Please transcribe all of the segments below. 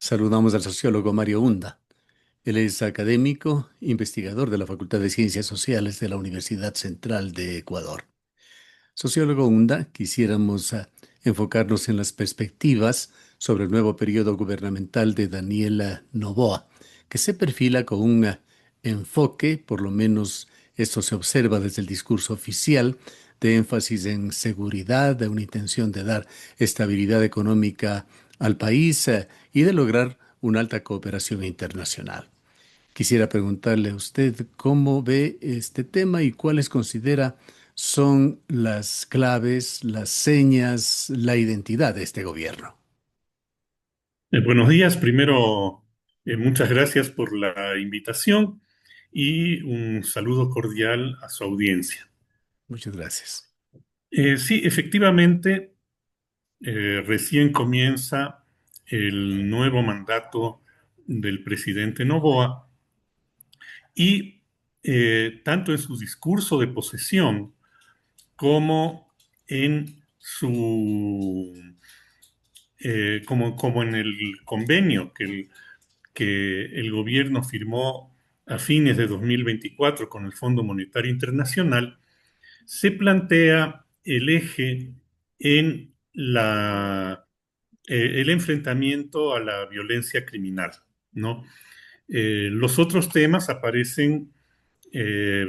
Saludamos al sociólogo Mario Hunda. Él es académico, investigador de la Facultad de Ciencias Sociales de la Universidad Central de Ecuador. Sociólogo Hunda, quisiéramos enfocarnos en las perspectivas sobre el nuevo periodo gubernamental de Daniela Noboa, que se perfila con un enfoque, por lo menos esto se observa desde el discurso oficial, de énfasis en seguridad, de una intención de dar estabilidad económica al país y de lograr una alta cooperación internacional. Quisiera preguntarle a usted cómo ve este tema y cuáles considera son las claves, las señas, la identidad de este gobierno. Buenos días. Primero, muchas gracias por la invitación y un saludo cordial a su audiencia. Muchas gracias. Sí, efectivamente, recién comienza el nuevo mandato del presidente Noboa y tanto en su discurso de posesión como en como en el convenio que el gobierno firmó a fines de 2024 con el Fondo Monetario Internacional, se plantea el eje en el enfrentamiento a la violencia criminal, ¿no? Los otros temas aparecen,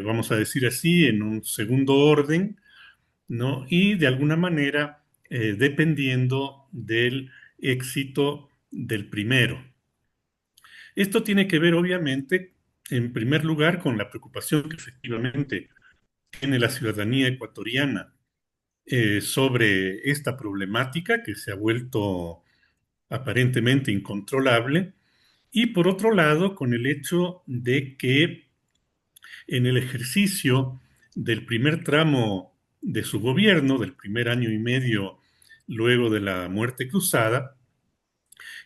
vamos a decir así, en un segundo orden, ¿no? Y de alguna manera, dependiendo del éxito del primero. Esto tiene que ver, obviamente, en primer lugar, con la preocupación que efectivamente tiene la ciudadanía ecuatoriana sobre esta problemática que se ha vuelto aparentemente incontrolable, y por otro lado, con el hecho de que en el ejercicio del primer tramo de su gobierno, del primer año y medio luego de la muerte cruzada,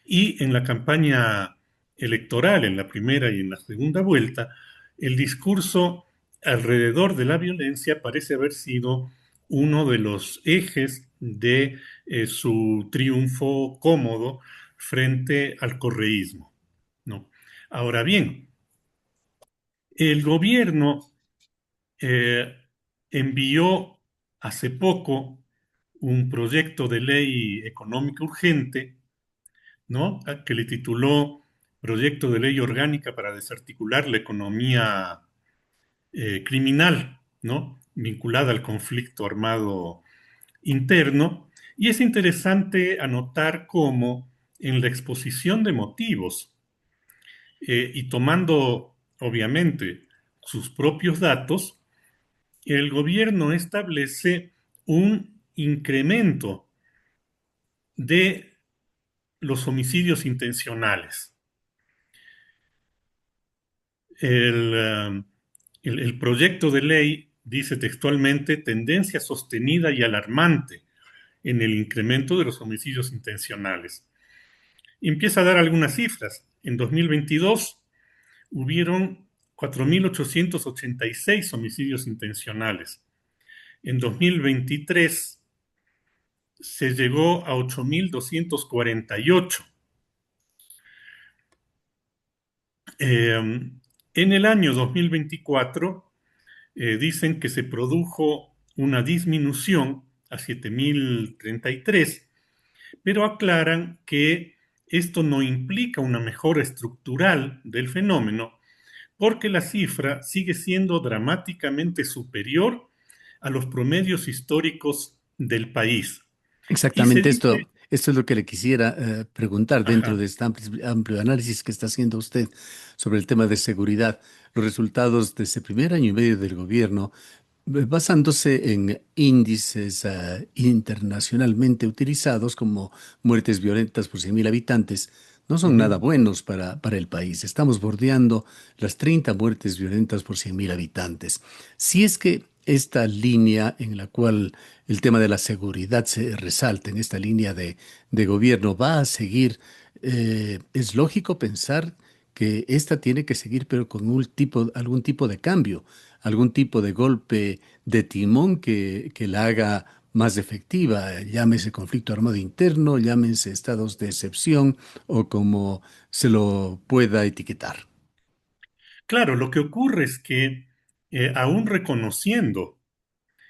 y en la campaña electoral, en la primera y en la segunda vuelta, el discurso alrededor de la violencia parece haber sido uno de los ejes de su triunfo cómodo frente al correísmo, ¿no? Ahora bien, el gobierno eh, envió hace poco un proyecto de ley económica urgente, ¿no? Que le tituló Proyecto de Ley Orgánica para desarticular la economía criminal, ¿no? Vinculada al conflicto armado interno. Y es interesante anotar cómo en la exposición de motivos y tomando, obviamente, sus propios datos, el gobierno establece un incremento de los homicidios intencionales. El proyecto de ley dice textualmente tendencia sostenida y alarmante en el incremento de los homicidios intencionales. Y empieza a dar algunas cifras. En 2022 hubieron 4.886 homicidios intencionales. En 2023 se llegó a 8.248. En el año 2024 dicen que se produjo una disminución a 7.033, pero aclaran que esto no implica una mejora estructural del fenómeno, porque la cifra sigue siendo dramáticamente superior a los promedios históricos del país. Y se Exactamente dice, esto es lo que le quisiera preguntar dentro ajá, de este amplio análisis que está haciendo usted sobre el tema de seguridad. Los resultados de ese primer año y medio del gobierno, basándose en índices internacionalmente utilizados como muertes violentas por 100.000 habitantes, no son nada ujú. buenos para el país. Estamos bordeando las 30 muertes violentas por 100.000 habitantes. Si es que esta línea en la cual el tema de la seguridad se resalta, en esta línea de gobierno, va a seguir, es lógico pensar que esta tiene que seguir, pero con algún tipo de cambio, algún tipo de golpe de timón que la haga más efectiva, llámese conflicto armado interno, llámense estados de excepción o como se lo pueda etiquetar. Claro, lo que ocurre es que aún reconociendo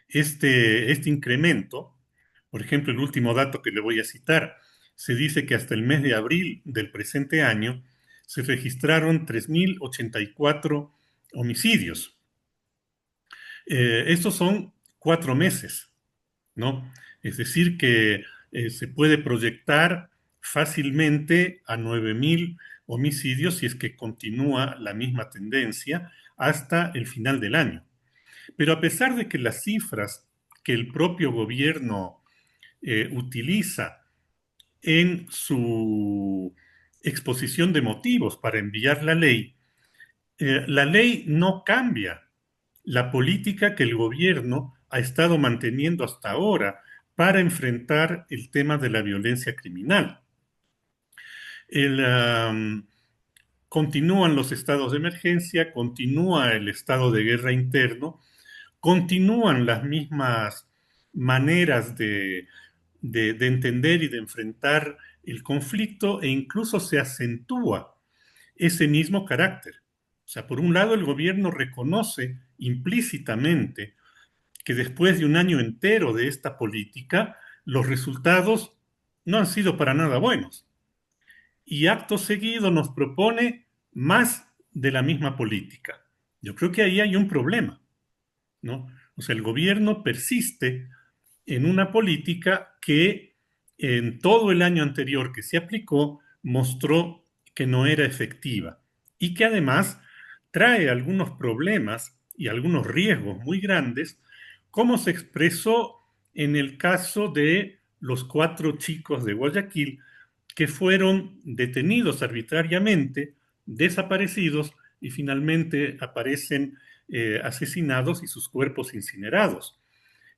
este incremento, por ejemplo, el último dato que le voy a citar, se dice que hasta el mes de abril del presente año se registraron 3.084 homicidios. Estos son 4 meses, ¿no? Es decir, que se puede proyectar fácilmente a 9.000 homicidios si es que continúa la misma tendencia hasta el final del año. Pero a pesar de que las cifras que el propio gobierno utiliza en su exposición de motivos para enviar la ley no cambia la política que el gobierno ha estado manteniendo hasta ahora para enfrentar el tema de la violencia criminal. El, Continúan los estados de emergencia, continúa el estado de guerra interno, continúan las mismas maneras de entender y de enfrentar el conflicto e incluso se acentúa ese mismo carácter. O sea, por un lado el gobierno reconoce implícitamente que después de un año entero de esta política, los resultados no han sido para nada buenos. Y acto seguido nos propone más de la misma política. Yo creo que ahí hay un problema, ¿no? O sea, el gobierno persiste en una política que en todo el año anterior que se aplicó mostró que no era efectiva y que además trae algunos problemas y algunos riesgos muy grandes, como se expresó en el caso de los 4 chicos de Guayaquil que fueron detenidos arbitrariamente, desaparecidos y finalmente aparecen asesinados y sus cuerpos incinerados.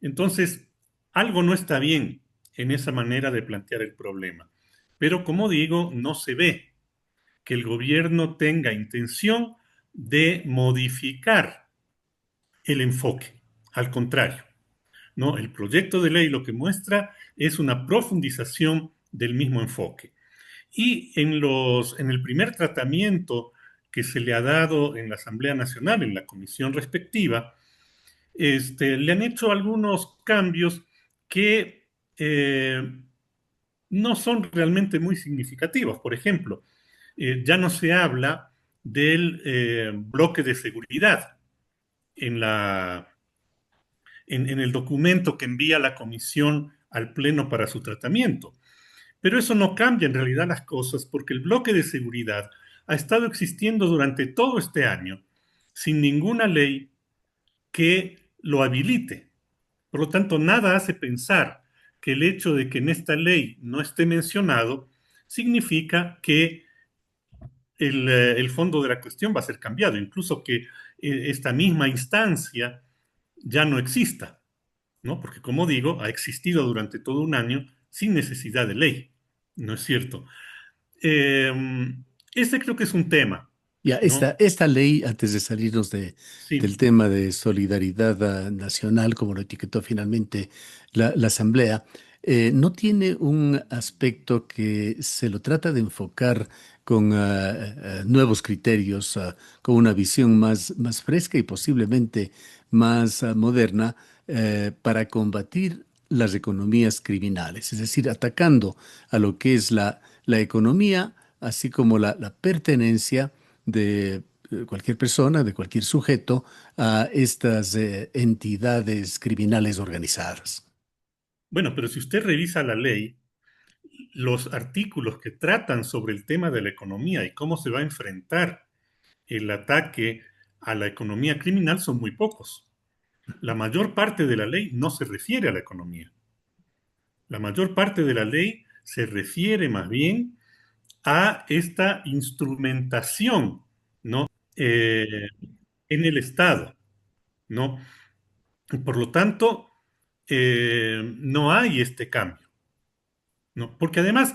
Entonces, algo no está bien en esa manera de plantear el problema. Pero como digo, no se ve que el gobierno tenga intención de modificar el enfoque. Al contrario, ¿no? El proyecto de ley lo que muestra es una profundización del mismo enfoque. Y en el primer tratamiento que se le ha dado en la Asamblea Nacional, en la comisión respectiva, le han hecho algunos cambios que no son realmente muy significativos. Por ejemplo, ya no se habla del bloque de seguridad en, en el documento que envía la comisión al Pleno para su tratamiento. Pero eso no cambia en realidad las cosas porque el bloque de seguridad ha estado existiendo durante todo este año sin ninguna ley que lo habilite. Por lo tanto, nada hace pensar que el hecho de que en esta ley no esté mencionado significa que el fondo de la cuestión va a ser cambiado, incluso que esta misma instancia ya no exista, ¿no? Porque, como digo, ha existido durante todo un año sin necesidad de ley, ¿no es cierto? Eh, este creo que es un tema, Ya, ¿no? esta ley, antes de salirnos del Sí. tema de solidaridad nacional, como lo etiquetó finalmente la Asamblea, no tiene un aspecto que se lo trata de enfocar con nuevos criterios, con una visión más fresca y posiblemente más moderna para combatir las economías criminales, es decir, atacando a lo que es la economía, así como la pertenencia de cualquier persona, de cualquier sujeto, a estas entidades criminales organizadas. Bueno, pero si usted revisa la ley, los artículos que tratan sobre el tema de la economía y cómo se va a enfrentar el ataque a la economía criminal son muy pocos. La mayor parte de la ley no se refiere a la economía. La mayor parte de la ley se refiere más bien a esta instrumentación, ¿no? Eh, en el Estado, ¿no? Por lo tanto, no hay este cambio, ¿no? Porque además,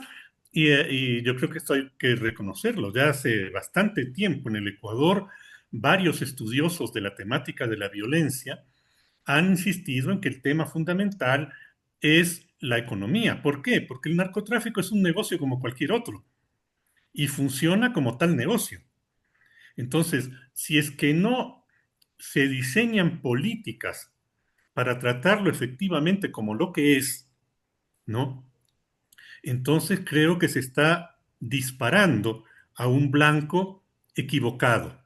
y yo creo que esto hay que reconocerlo, ya hace bastante tiempo en el Ecuador, varios estudiosos de la temática de la violencia han insistido en que el tema fundamental es la economía. ¿Por qué? Porque el narcotráfico es un negocio como cualquier otro y funciona como tal negocio. Entonces, si es que no se diseñan políticas para tratarlo efectivamente como lo que es, ¿no? Entonces creo que se está disparando a un blanco equivocado,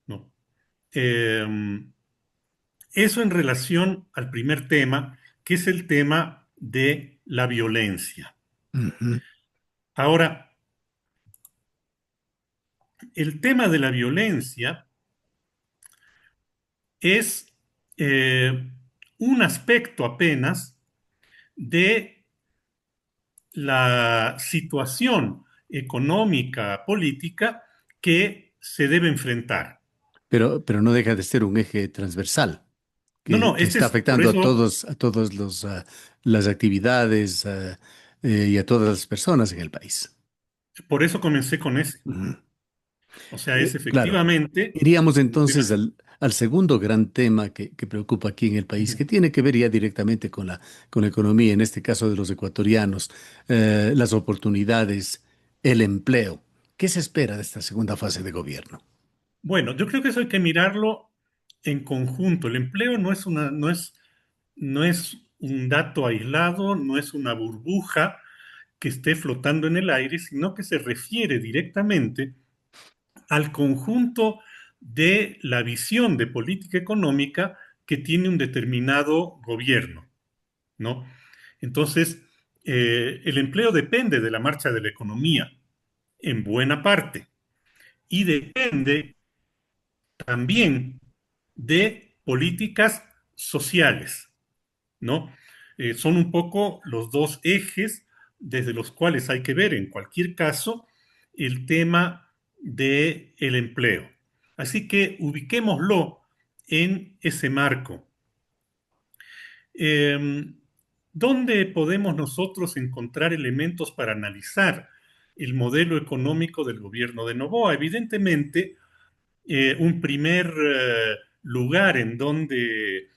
¿no? Eh, Eso en relación al primer tema, que es el tema de la violencia. Ujú. Ahora, el tema de la violencia es eh, un aspecto apenas de la situación económica, política que se debe enfrentar. Pero no deja de ser un eje transversal No, no, que este está es, por afectando eso, a todos los, las actividades, y a todas las personas en el país. por eso comencé con ese. Ujú. O sea, es Claro. efectivamente, Iríamos de entonces al segundo gran tema que preocupa aquí en el país, que tiene que ver ya directamente con la economía, en este caso de los ecuatorianos, las oportunidades, el empleo. ¿Qué se espera de esta segunda fase de gobierno? bueno, yo creo que eso hay que mirarlo en conjunto. El empleo no es un dato aislado, no es una burbuja que esté flotando en el aire, sino que se refiere directamente al conjunto de la visión de política económica que tiene un determinado gobierno, ¿no? Entonces, el empleo depende de la marcha de la economía, en buena parte, y depende también de políticas sociales, ¿no? Son un poco los dos ejes desde los cuales hay que ver en cualquier caso el tema del empleo. Así que ubiquémoslo en ese marco. Eh, ¿Dónde podemos nosotros encontrar elementos para analizar el modelo económico del gobierno de Noboa? Evidentemente, un primer lugar en donde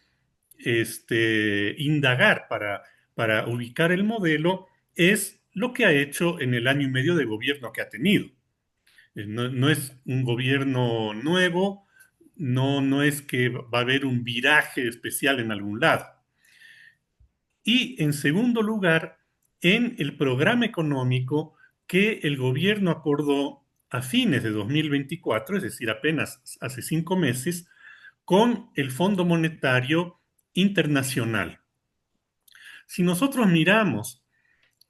indagar para ubicar el modelo es lo que ha hecho en el año y medio de gobierno que ha tenido. No es un gobierno nuevo, no es que va a haber un viraje especial en algún lado. Y en segundo lugar, en el programa económico que el gobierno acordó a fines de 2024, es decir, apenas hace 5 meses, con el Fondo Monetario Internacional. Si nosotros miramos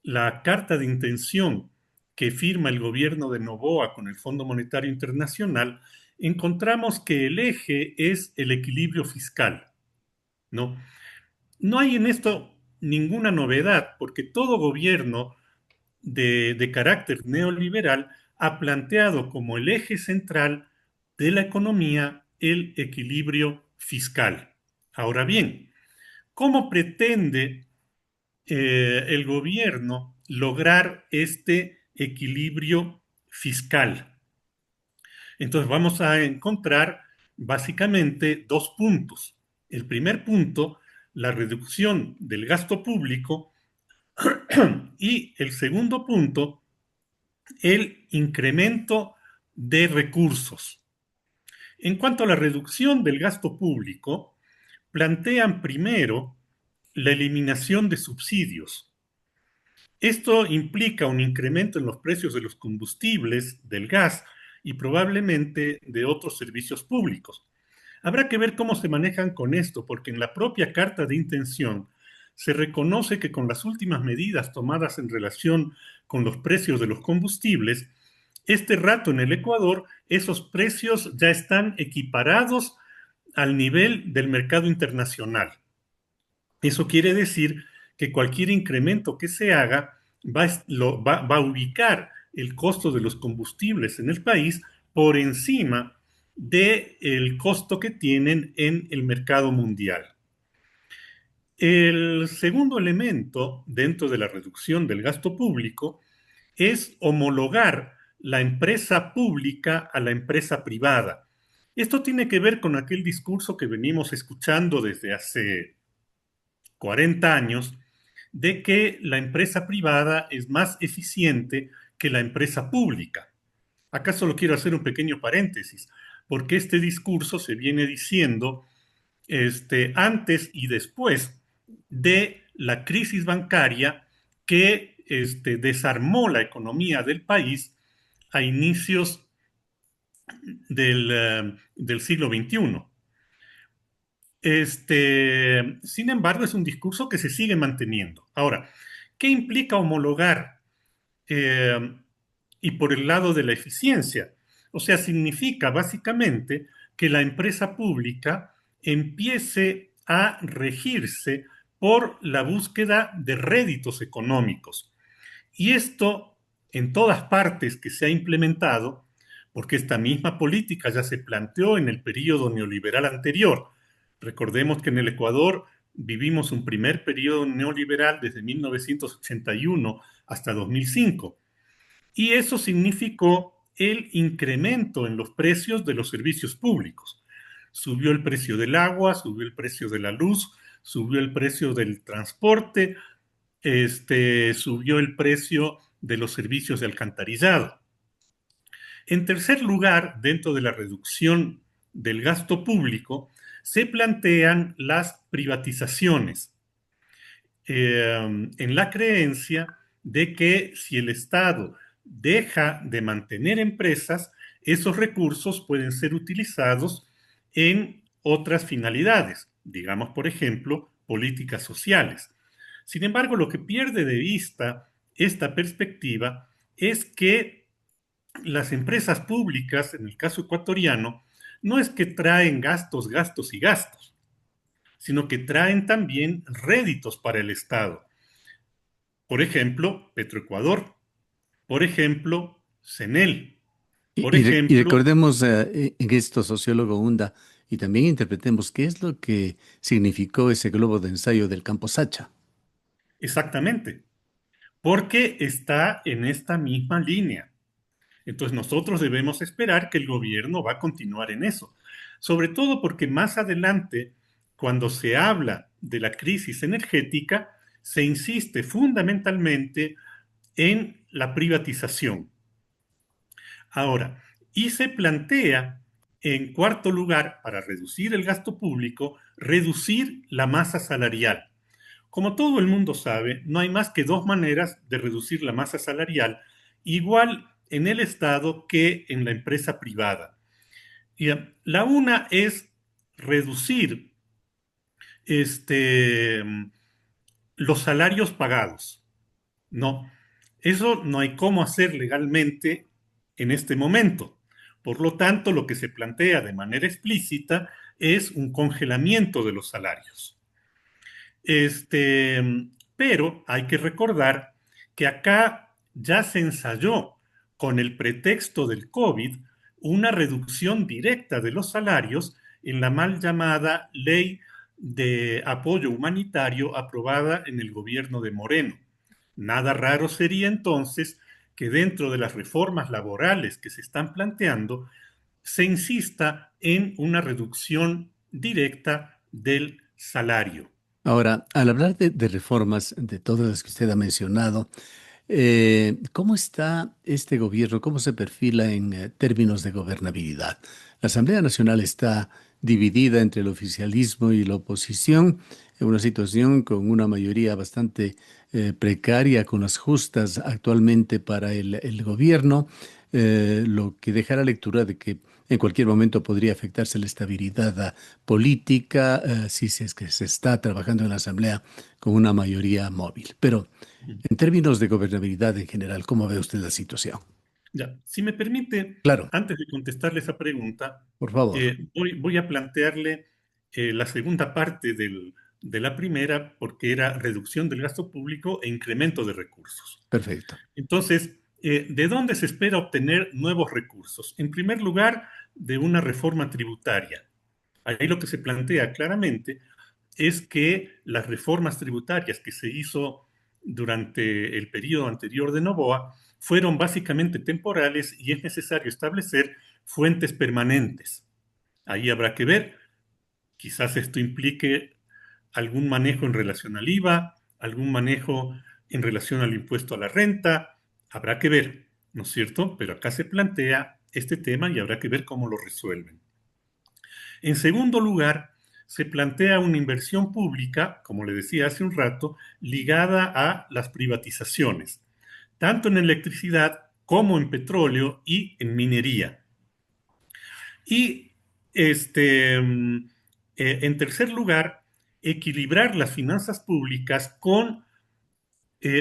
la carta de intención que firma el gobierno de Noboa con el Fondo Monetario Internacional, encontramos que el eje es el equilibrio fiscal, ¿no? No hay en esto ninguna novedad, porque todo gobierno de carácter neoliberal ha planteado como el eje central de la economía el equilibrio fiscal. Ahora bien, ¿cómo pretende el gobierno lograr este equilibrio fiscal? Entonces vamos a encontrar básicamente dos puntos. El primer punto, la reducción del gasto público, y el segundo punto, el incremento de recursos. En cuanto a la reducción del gasto público, plantean primero la eliminación de subsidios. Esto implica un incremento en los precios de los combustibles, del gas y probablemente de otros servicios públicos. Habrá que ver cómo se manejan con esto, porque en la propia carta de intención se reconoce que con las últimas medidas tomadas en relación con los precios de los combustibles, este rato en el Ecuador, esos precios ya están equiparados al nivel del mercado internacional. Eso quiere decir que cualquier incremento que se haga va a ubicar el costo de los combustibles en el país por encima del costo que tienen en el mercado mundial. El segundo elemento dentro de la reducción del gasto público es homologar la empresa pública a la empresa privada. Esto tiene que ver con aquel discurso que venimos escuchando desde hace 40 años, de que la empresa privada es más eficiente que la empresa pública. Acá solo quiero hacer un pequeño paréntesis, porque este discurso se viene diciendo antes y después de la crisis bancaria que desarmó la economía del país a inicios del siglo XXI. Sin embargo, es un discurso que se sigue manteniendo. Ahora, ¿qué implica homologar? Eh, y por el lado de la eficiencia. O sea, significa básicamente que la empresa pública empiece a regirse por la búsqueda de réditos económicos. Y esto en todas partes que se ha implementado, porque esta misma política ya se planteó en el periodo neoliberal anterior. Recordemos que en el Ecuador vivimos un primer periodo neoliberal desde 1981 hasta 2005. Y eso significó el incremento en los precios de los servicios públicos. Subió el precio del agua, subió el precio de la luz, subió el precio del transporte, subió el precio de los servicios de alcantarillado. En tercer lugar, dentro de la reducción del gasto público, se plantean las privatizaciones, en la creencia de que si el Estado deja de mantener empresas, esos recursos pueden ser utilizados en otras finalidades, digamos, por ejemplo, políticas sociales. Sin embargo, lo que pierde de vista esta perspectiva es que las empresas públicas, en el caso ecuatoriano, no es que traen gastos, gastos y gastos, sino que traen también réditos para el Estado. Por ejemplo, Petroecuador, por ejemplo, CENEL, por Y ejemplo, recordemos en esto, sociólogo Hunda, y también interpretemos qué es lo que significó ese globo de ensayo del campo Sacha. exactamente, porque está en esta misma línea. Entonces nosotros debemos esperar que el gobierno va a continuar en eso, sobre todo porque más adelante, cuando se habla de la crisis energética, se insiste fundamentalmente en la privatización. Ahora, y se plantea, en cuarto lugar, para reducir el gasto público, reducir la masa salarial. Como todo el mundo sabe, no hay más que dos maneras de reducir la masa salarial, igual en el Estado que en la empresa privada. Y la una es reducir este, los salarios pagados. No, eso no hay cómo hacer legalmente en este momento. Por lo tanto, lo que se plantea de manera explícita es un congelamiento de los salarios. Este, pero hay que recordar que acá ya se ensayó con el pretexto del COVID una reducción directa de los salarios en la mal llamada Ley de Apoyo Humanitario aprobada en el gobierno de Moreno. Nada raro sería entonces que dentro de las reformas laborales que se están planteando se insista en una reducción directa del salario. Ahora, al hablar de reformas, de todas las que usted ha mencionado, ¿cómo está este gobierno? ¿Cómo se perfila en términos de gobernabilidad? La Asamblea Nacional está dividida entre el oficialismo y la oposición, en una situación con una mayoría bastante precaria, con las justas actualmente para el gobierno, lo que deja la lectura de que en cualquier momento podría afectarse la estabilidad política, si es que se está trabajando en la Asamblea con una mayoría móvil. Pero en términos de gobernabilidad en general, ¿cómo ve usted la situación? Ya, si me permite, Claro, antes de contestarle esa pregunta, por favor. voy a plantearle la segunda parte de la primera, porque era reducción del gasto público e incremento de recursos. Perfecto. Entonces, ¿de dónde se espera obtener nuevos recursos? En primer lugar, de una reforma tributaria. Ahí lo que se plantea claramente es que las reformas tributarias que se hizo durante el periodo anterior de Noboa fueron básicamente temporales y es necesario establecer fuentes permanentes. Ahí habrá que ver, quizás esto implique algún manejo en relación al IVA, algún manejo en relación al impuesto a la renta. Habrá que ver, ¿no es cierto? Pero acá se plantea este tema y habrá que ver cómo lo resuelven. En segundo lugar, se plantea una inversión pública, como le decía hace un rato, ligada a las privatizaciones, tanto en electricidad como en petróleo y en minería. Y en tercer lugar, equilibrar las finanzas públicas con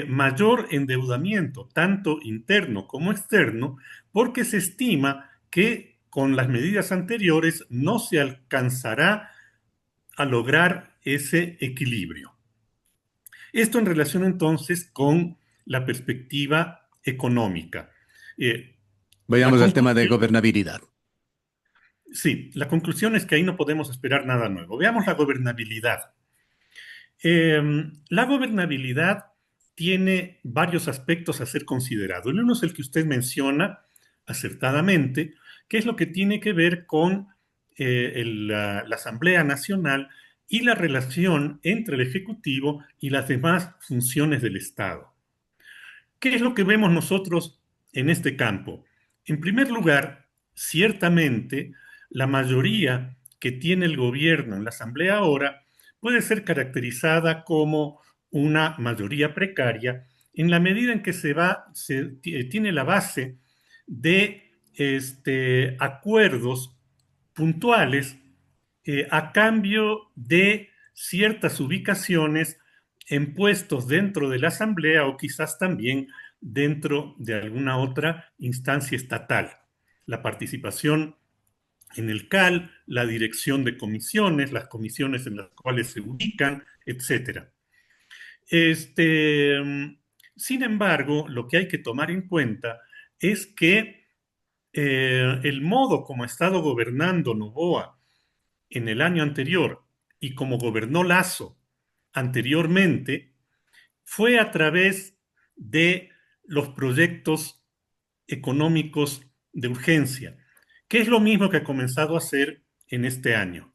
mayor endeudamiento, tanto interno como externo, porque se estima que con las medidas anteriores no se alcanzará a lograr ese equilibrio. Esto en relación entonces con la perspectiva económica. Eh, la Vayamos al tema de conclusión, gobernabilidad. sí, la conclusión es que ahí no podemos esperar nada nuevo. Veamos la gobernabilidad. La gobernabilidad tiene varios aspectos a ser considerados. El uno es el que usted menciona acertadamente, que es lo que tiene que ver con la Asamblea Nacional y la relación entre el Ejecutivo y las demás funciones del Estado. ¿Qué es lo que vemos nosotros en este campo? En primer lugar, ciertamente, la mayoría que tiene el gobierno en la Asamblea ahora puede ser caracterizada como una mayoría precaria en la medida en que tiene la base de acuerdos puntuales a cambio de ciertas ubicaciones en puestos dentro de la Asamblea o quizás también dentro de alguna otra instancia estatal. La participación en el CAL, la dirección de comisiones, las comisiones en las cuales se ubican, etcétera. Este, Sin embargo, lo que hay que tomar en cuenta es que el modo como ha estado gobernando Noboa en el año anterior y como gobernó Lazo anteriormente fue a través de los proyectos económicos de urgencia, que es lo mismo que ha comenzado a hacer en este año.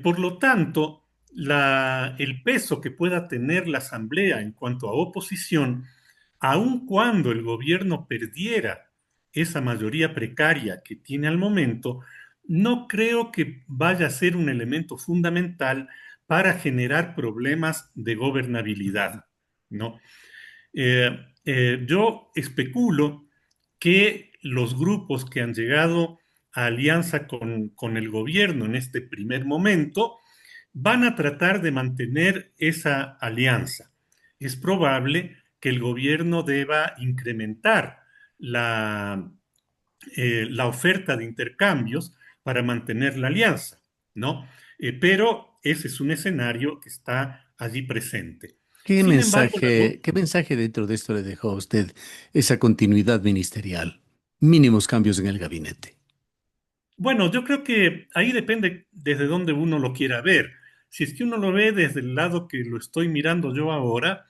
Por lo tanto, el peso que pueda tener la Asamblea en cuanto a oposición, aun cuando el gobierno perdiera esa mayoría precaria que tiene al momento, no creo que vaya a ser un elemento fundamental para generar problemas de gobernabilidad, ¿no? Yo especulo que los grupos que han llegado a alianza con el gobierno en este primer momento van a tratar de mantener esa alianza. Es probable que el gobierno deba incrementar la, la oferta de intercambios para mantener la alianza, ¿no? Pero ese es un escenario que está allí presente. Sin embargo, Qué mensaje dentro de esto le dejó a usted esa continuidad ministerial? Mínimos cambios en el gabinete. bueno, yo creo que ahí depende desde dónde uno lo quiera ver. Si es que uno lo ve desde el lado que lo estoy mirando yo ahora,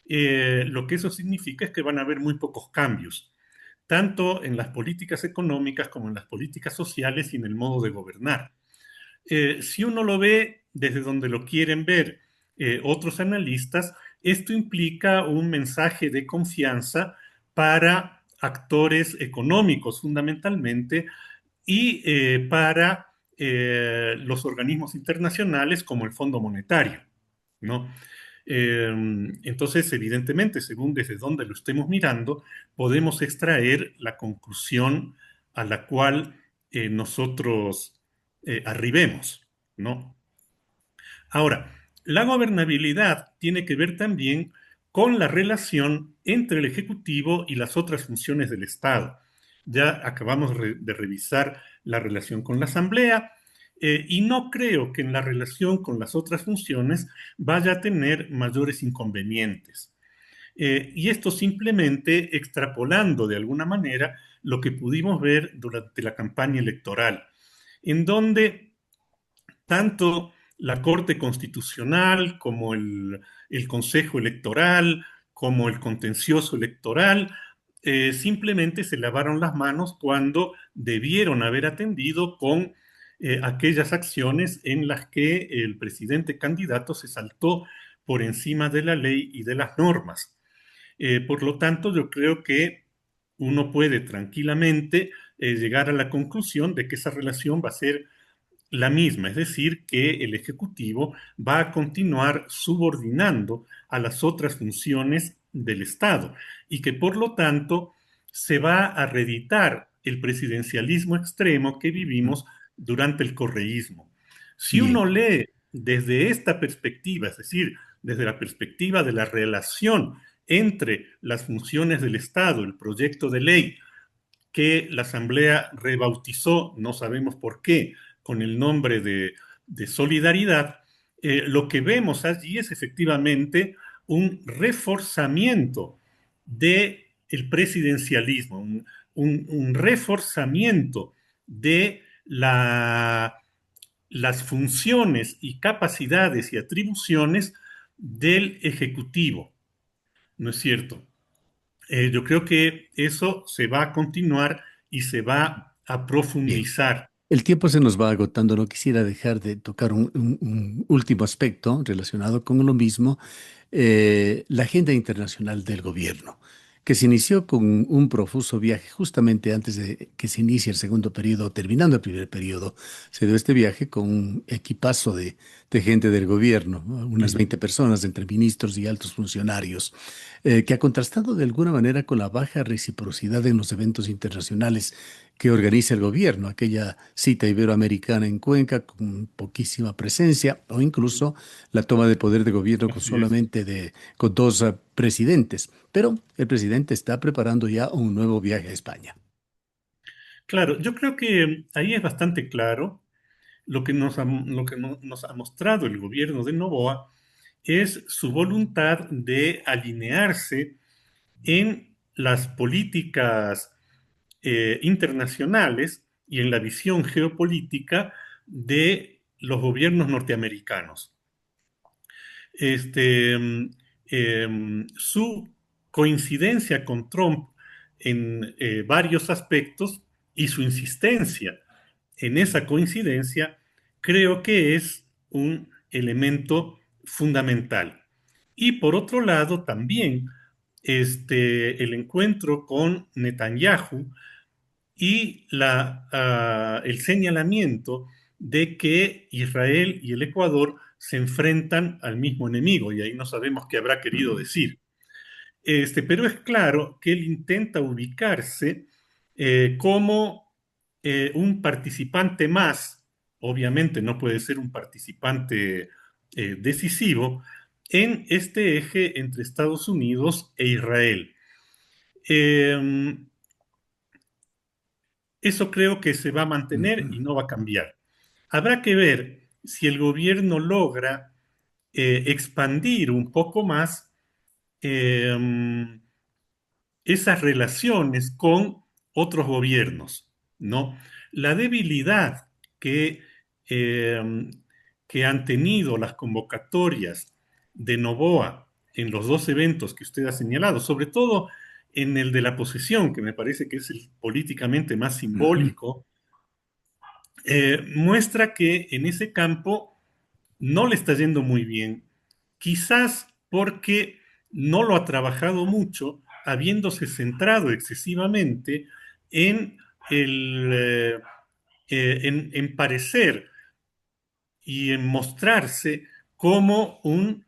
lo que eso significa es que van a haber muy pocos cambios, tanto en las políticas económicas como en las políticas sociales y en el modo de gobernar. Si uno lo ve desde donde lo quieren ver otros analistas, esto implica un mensaje de confianza para actores económicos fundamentalmente y para los organismos internacionales como el Fondo Monetario, ¿no? Eh, entonces, evidentemente, según desde donde lo estemos mirando, podemos extraer la conclusión a la cual nosotros arribemos, ¿no? Ahora, la gobernabilidad tiene que ver también con la relación entre el Ejecutivo y las otras funciones del Estado. Ya acabamos de revisar la relación con la Asamblea y no creo que en la relación con las otras funciones vaya a tener mayores inconvenientes. Y esto simplemente extrapolando de alguna manera lo que pudimos ver durante la campaña electoral, en donde tanto la Corte Constitucional como el Consejo Electoral, como el contencioso electoral, simplemente se lavaron las manos cuando debieron haber atendido con aquellas acciones en las que el presidente candidato se saltó por encima de la ley y de las normas. Por lo tanto, yo creo que uno puede tranquilamente llegar a la conclusión de que esa relación va a ser la misma, es decir, que el Ejecutivo va a continuar subordinando a las otras funciones del Estado y que por lo tanto se va a reeditar el presidencialismo extremo que vivimos durante el correísmo. Si Bien, uno lee desde esta perspectiva, es decir, desde la perspectiva de la relación entre las funciones del Estado, el proyecto de ley que la Asamblea rebautizó, no sabemos por qué, con el nombre de solidaridad, lo que vemos allí es efectivamente un reforzamiento del presidencialismo, un reforzamiento de las funciones y capacidades y atribuciones del Ejecutivo, ¿no es cierto? Yo creo que eso se va a continuar y se va a bien. profundizar. El tiempo se nos va agotando. No quisiera dejar de tocar un último aspecto relacionado con lo mismo, la agenda internacional del gobierno, que se inició con un profuso viaje justamente antes de que se inicie el segundo periodo, terminando el primer periodo. Se dio este viaje con un equipazo de gente del gobierno, ¿no? Unas 20 personas entre ministros y altos funcionarios, que ha contrastado de alguna manera con la baja reciprocidad en los eventos internacionales que organiza el gobierno, aquella cita iberoamericana en Cuenca con poquísima presencia, o incluso la toma de poder de gobierno con Así es. con dos presidentes. Pero el presidente está preparando ya un nuevo viaje a España. Claro, yo creo que ahí es bastante claro lo que nos ha mostrado el gobierno de Noboa es su voluntad de alinearse en las políticas internacionales y en la visión geopolítica de los gobiernos norteamericanos. este, Su coincidencia con Trump en varios aspectos y su insistencia en esa coincidencia creo que es un elemento fundamental. Y por otro lado, también el encuentro con Netanyahu y el señalamiento de que Israel y el Ecuador se enfrentan al mismo enemigo, y ahí no sabemos qué habrá querido Ujú, decir. Pero es claro que él intenta ubicarse como un participante más, obviamente no puede ser un participante decisivo, en este eje entre Estados Unidos e Israel. Eh, Eso creo que se va a mantener ujú. y no va a cambiar. Habrá que ver si el gobierno logra expandir un poco más eh, esas relaciones con otros gobiernos, ¿no? La debilidad que, eh, que han tenido las convocatorias de Noboa en los dos eventos que usted ha señalado, sobre todo en el de la posesión, que me parece que es el políticamente más Ujú. simbólico, muestra que en ese campo no le está yendo muy bien, quizás porque no lo ha trabajado mucho, habiéndose centrado excesivamente en, en parecer y en mostrarse como un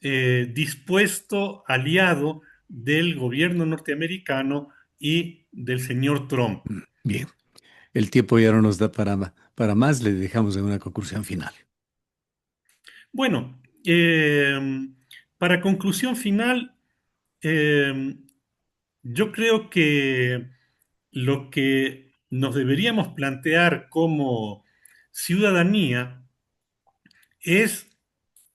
dispuesto aliado del gobierno norteamericano y del señor Trump. Bien, el tiempo ya no nos da para más, le dejamos en una conclusión final. Bueno, para conclusión final, eh, yo creo que lo que nos deberíamos plantear como ciudadanía es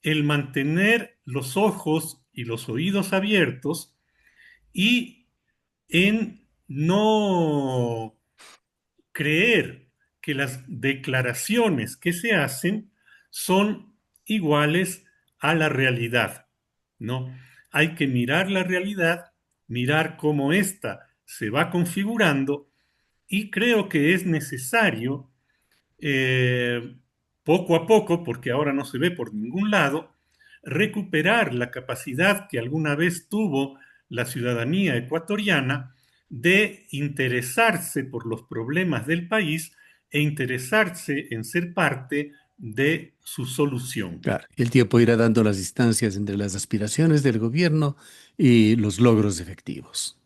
el mantener los ojos y los oídos abiertos y en no creer que las declaraciones que se hacen son iguales a la realidad, ¿no? Hay que mirar la realidad, mirar cómo ésta se va configurando y creo que es necesario eh, poco a poco, porque ahora no se ve por ningún lado, recuperar la capacidad que alguna vez tuvo la ciudadanía ecuatoriana de interesarse por los problemas del país e interesarse en ser parte de su solución. Claro, y el tiempo irá dando las distancias entre las aspiraciones del gobierno y los logros efectivos.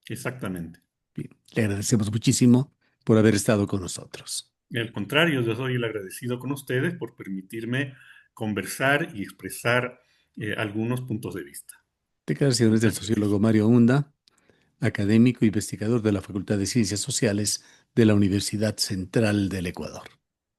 Exactamente. Bien, le agradecemos muchísimo por haber estado con nosotros. Al contrario, yo soy el agradecido con ustedes por permitirme conversar y expresar algunos puntos de vista. Declaraciones del Muchas sociólogo gracias. Mario Hunda, académico e investigador de la Facultad de Ciencias Sociales de la Universidad Central del Ecuador.